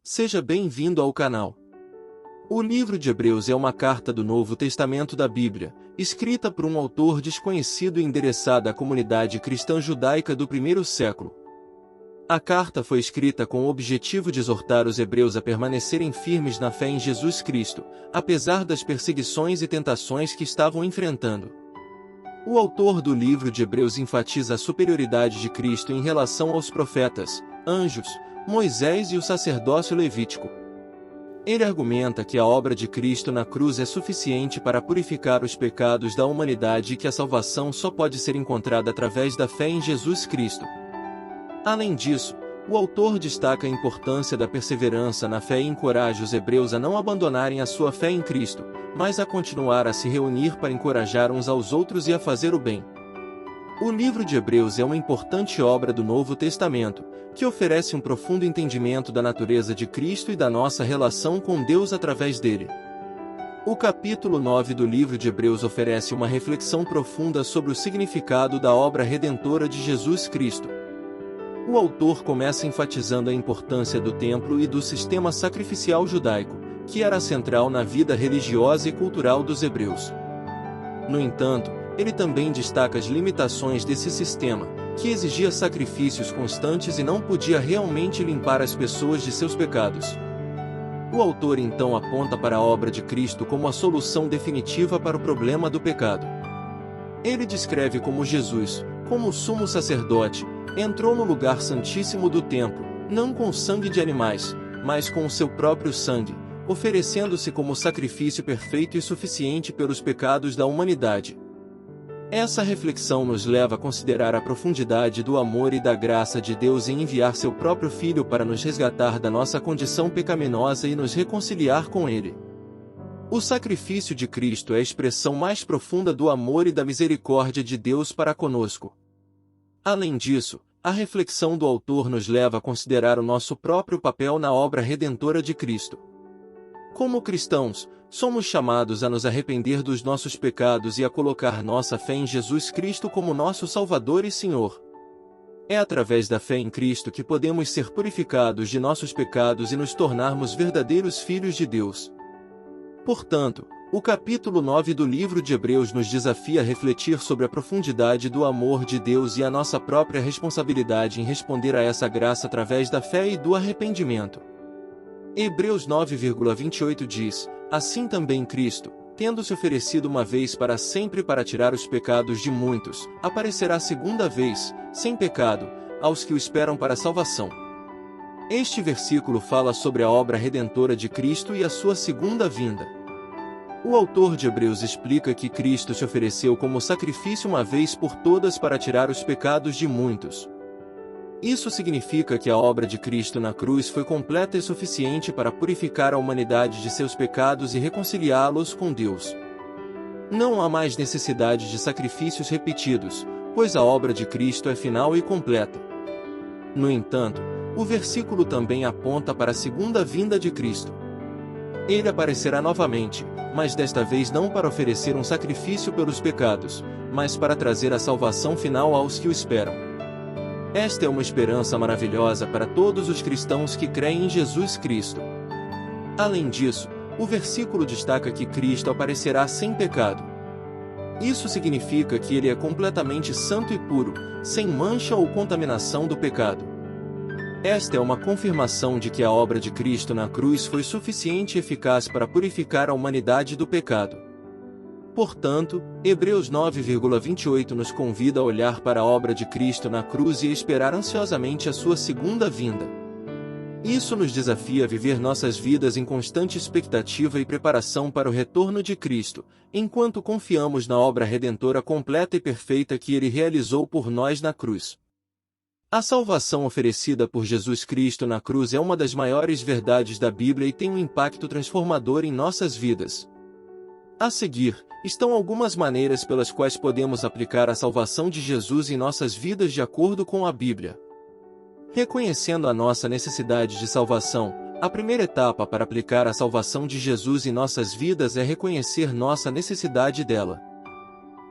Seja bem-vindo ao canal. O livro de Hebreus é uma carta do Novo Testamento da Bíblia, escrita por um autor desconhecido e endereçada à comunidade cristã judaica do primeiro século. A carta foi escrita com o objetivo de exortar os hebreus a permanecerem firmes na fé em Jesus Cristo, apesar das perseguições e tentações que estavam enfrentando. O autor do livro de Hebreus enfatiza a superioridade de Cristo em relação aos profetas, anjos, Moisés e o sacerdócio levítico. Ele argumenta que a obra de Cristo na cruz é suficiente para purificar os pecados da humanidade e que a salvação só pode ser encontrada através da fé em Jesus Cristo. Além disso, o autor destaca a importância da perseverança na fé e encoraja os hebreus a não abandonarem a sua fé em Cristo, mas a continuar a se reunir para encorajar uns aos outros e a fazer o bem. O livro de Hebreus é uma importante obra do Novo Testamento, que oferece um profundo entendimento da natureza de Cristo e da nossa relação com Deus através dele. O capítulo 9 do livro de Hebreus oferece uma reflexão profunda sobre o significado da obra redentora de Jesus Cristo. O autor começa enfatizando a importância do templo e do sistema sacrificial judaico, que era central na vida religiosa e cultural dos hebreus. No entanto, ele também destaca as limitações desse sistema, que exigia sacrifícios constantes e não podia realmente limpar as pessoas de seus pecados. O autor então aponta para a obra de Cristo como a solução definitiva para o problema do pecado. Ele descreve como Jesus, como sumo sacerdote, entrou no lugar santíssimo do templo, não com sangue de animais, mas com o seu próprio sangue, oferecendo-se como sacrifício perfeito e suficiente pelos pecados da humanidade. Essa reflexão nos leva a considerar a profundidade do amor e da graça de Deus em enviar seu próprio Filho para nos resgatar da nossa condição pecaminosa e nos reconciliar com Ele. O sacrifício de Cristo é a expressão mais profunda do amor e da misericórdia de Deus para conosco. Além disso, a reflexão do autor nos leva a considerar o nosso próprio papel na obra redentora de Cristo. Como cristãos, somos chamados a nos arrepender dos nossos pecados e a colocar nossa fé em Jesus Cristo como nosso Salvador e Senhor. É através da fé em Cristo que podemos ser purificados de nossos pecados e nos tornarmos verdadeiros filhos de Deus. Portanto, o capítulo 9 do livro de Hebreus nos desafia a refletir sobre a profundidade do amor de Deus e a nossa própria responsabilidade em responder a essa graça através da fé e do arrependimento. Hebreus 9,28 diz: assim também Cristo, tendo se oferecido uma vez para sempre para tirar os pecados de muitos, aparecerá segunda vez, sem pecado, aos que o esperam para a salvação. Este versículo fala sobre a obra redentora de Cristo e a sua segunda vinda. O autor de Hebreus explica que Cristo se ofereceu como sacrifício uma vez por todas para tirar os pecados de muitos. Isso significa que a obra de Cristo na cruz foi completa e suficiente para purificar a humanidade de seus pecados e reconciliá-los com Deus. Não há mais necessidade de sacrifícios repetidos, pois a obra de Cristo é final e completa. No entanto, o versículo também aponta para a segunda vinda de Cristo. Ele aparecerá novamente, mas desta vez não para oferecer um sacrifício pelos pecados, mas para trazer a salvação final aos que o esperam. Esta é uma esperança maravilhosa para todos os cristãos que creem em Jesus Cristo. Além disso, o versículo destaca que Cristo aparecerá sem pecado. Isso significa que ele é completamente santo e puro, sem mancha ou contaminação do pecado. Esta é uma confirmação de que a obra de Cristo na cruz foi suficiente e eficaz para purificar a humanidade do pecado. Portanto, Hebreus 9,28 nos convida a olhar para a obra de Cristo na cruz e a esperar ansiosamente a sua segunda vinda. Isso nos desafia a viver nossas vidas em constante expectativa e preparação para o retorno de Cristo, enquanto confiamos na obra redentora completa e perfeita que Ele realizou por nós na cruz. A salvação oferecida por Jesus Cristo na cruz é uma das maiores verdades da Bíblia e tem um impacto transformador em nossas vidas. A seguir, estão algumas maneiras pelas quais podemos aplicar a salvação de Jesus em nossas vidas de acordo com a Bíblia. Reconhecendo a nossa necessidade de salvação, a primeira etapa para aplicar a salvação de Jesus em nossas vidas é reconhecer nossa necessidade dela.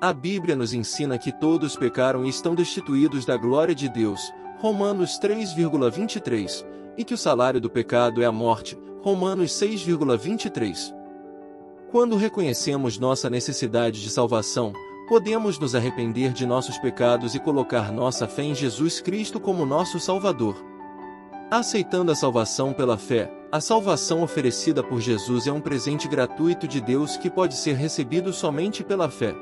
A Bíblia nos ensina que todos pecaram e estão destituídos da glória de Deus, Romanos 3,23, e que o salário do pecado é a morte. Romanos 6,23. Quando reconhecemos nossa necessidade de salvação, podemos nos arrepender de nossos pecados e colocar nossa fé em Jesus Cristo como nosso Salvador. Aceitando a salvação pela fé, a salvação oferecida por Jesus é um presente gratuito de Deus que pode ser recebido somente pela fé.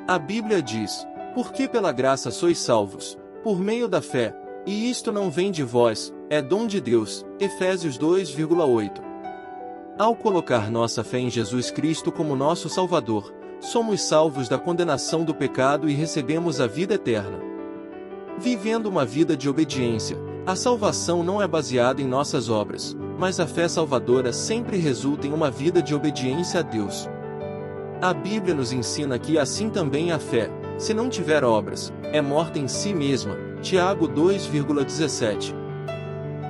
A Bíblia diz: porque pela graça sois salvos, por meio da fé, e isto não vem de vós, é dom de Deus. Efésios 2,8. Ao colocar nossa fé em Jesus Cristo como nosso Salvador, somos salvos da condenação do pecado e recebemos a vida eterna. Vivendo uma vida de obediência, a salvação não é baseada em nossas obras, mas a fé salvadora sempre resulta em uma vida de obediência a Deus. A Bíblia nos ensina que assim também a fé, se não tiver obras, é morta em si mesma. Tiago 2,17.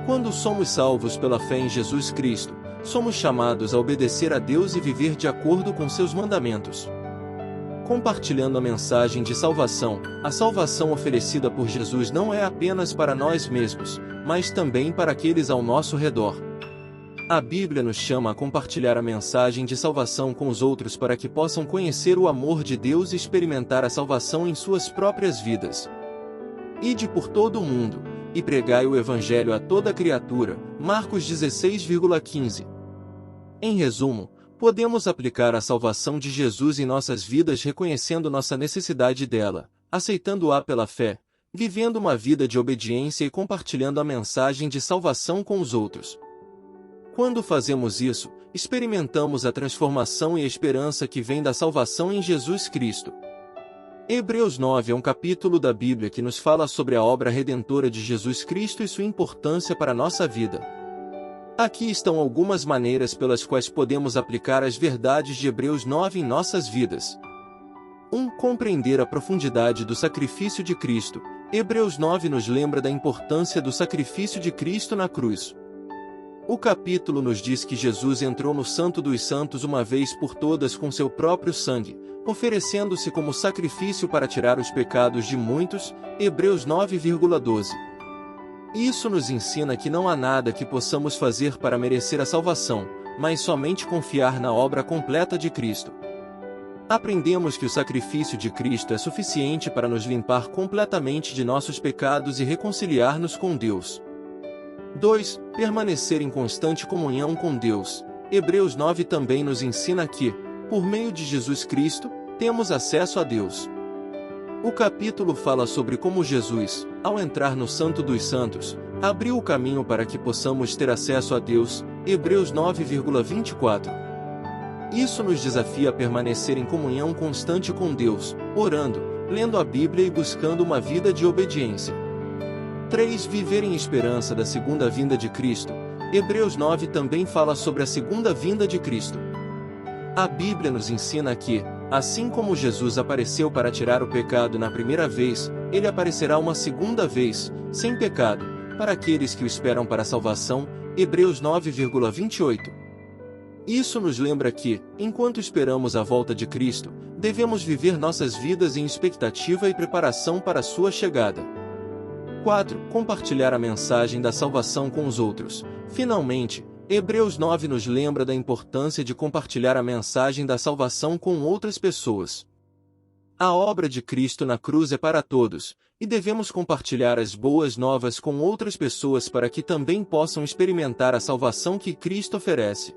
Quando somos salvos pela fé em Jesus Cristo, somos chamados a obedecer a Deus e viver de acordo com seus mandamentos. Compartilhando a mensagem de salvação, a salvação oferecida por Jesus não é apenas para nós mesmos, mas também para aqueles ao nosso redor. A Bíblia nos chama a compartilhar a mensagem de salvação com os outros para que possam conhecer o amor de Deus e experimentar a salvação em suas próprias vidas. Ide por todo o mundo, e pregai o Evangelho a toda criatura. Marcos 16,15. Em resumo, podemos aplicar a salvação de Jesus em nossas vidas reconhecendo nossa necessidade dela, aceitando-a pela fé, vivendo uma vida de obediência e compartilhando a mensagem de salvação com os outros. Quando fazemos isso, experimentamos a transformação e a esperança que vem da salvação em Jesus Cristo. Hebreus 9 é um capítulo da Bíblia que nos fala sobre a obra redentora de Jesus Cristo e sua importância para a nossa vida. Aqui estão algumas maneiras pelas quais podemos aplicar as verdades de Hebreus 9 em nossas vidas. 1. Compreender a profundidade do sacrifício de Cristo. Hebreus 9 nos lembra da importância do sacrifício de Cristo na cruz. O capítulo nos diz que Jesus entrou no Santo dos Santos uma vez por todas com seu próprio sangue, oferecendo-se como sacrifício para tirar os pecados de muitos. Hebreus 9,12. Isso nos ensina que não há nada que possamos fazer para merecer a salvação, mas somente confiar na obra completa de Cristo. Aprendemos que o sacrifício de Cristo é suficiente para nos limpar completamente de nossos pecados e reconciliar-nos com Deus. 2. Permanecer em constante comunhão com Deus. Hebreus 9 também nos ensina que, por meio de Jesus Cristo, temos acesso a Deus. O capítulo fala sobre como Jesus, ao entrar no Santo dos Santos, abriu o caminho para que possamos ter acesso a Deus. Hebreus 9,24. Isso nos desafia a permanecer em comunhão constante com Deus, orando, lendo a Bíblia e buscando uma vida de obediência. 3. Viver em esperança da segunda vinda de Cristo. Hebreus 9 também fala sobre a segunda vinda de Cristo. A Bíblia nos ensina que, assim como Jesus apareceu para tirar o pecado na primeira vez, ele aparecerá uma segunda vez, sem pecado, para aqueles que o esperam para a salvação. Hebreus 9,28. Isso nos lembra que, enquanto esperamos a volta de Cristo, devemos viver nossas vidas em expectativa e preparação para a sua chegada. 4. Compartilhar a mensagem da salvação com os outros. Finalmente, Hebreus 9 nos lembra da importância de compartilhar a mensagem da salvação com outras pessoas. A obra de Cristo na cruz é para todos, e devemos compartilhar as boas novas com outras pessoas para que também possam experimentar a salvação que Cristo oferece.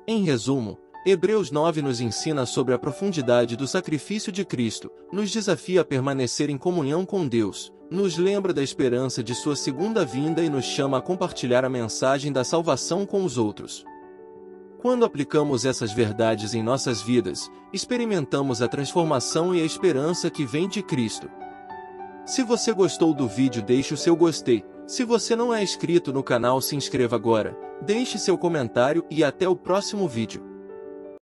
Em resumo, Hebreus 9 nos ensina sobre a profundidade do sacrifício de Cristo, nos desafia a permanecer em comunhão com Deus, nos lembra da esperança de sua segunda vinda e nos chama a compartilhar a mensagem da salvação com os outros. Quando aplicamos essas verdades em nossas vidas, experimentamos a transformação e a esperança que vem de Cristo. Se você gostou do vídeo, deixe o seu gostei. Se você não é inscrito no canal, se inscreva agora, deixe seu comentário e até o próximo vídeo.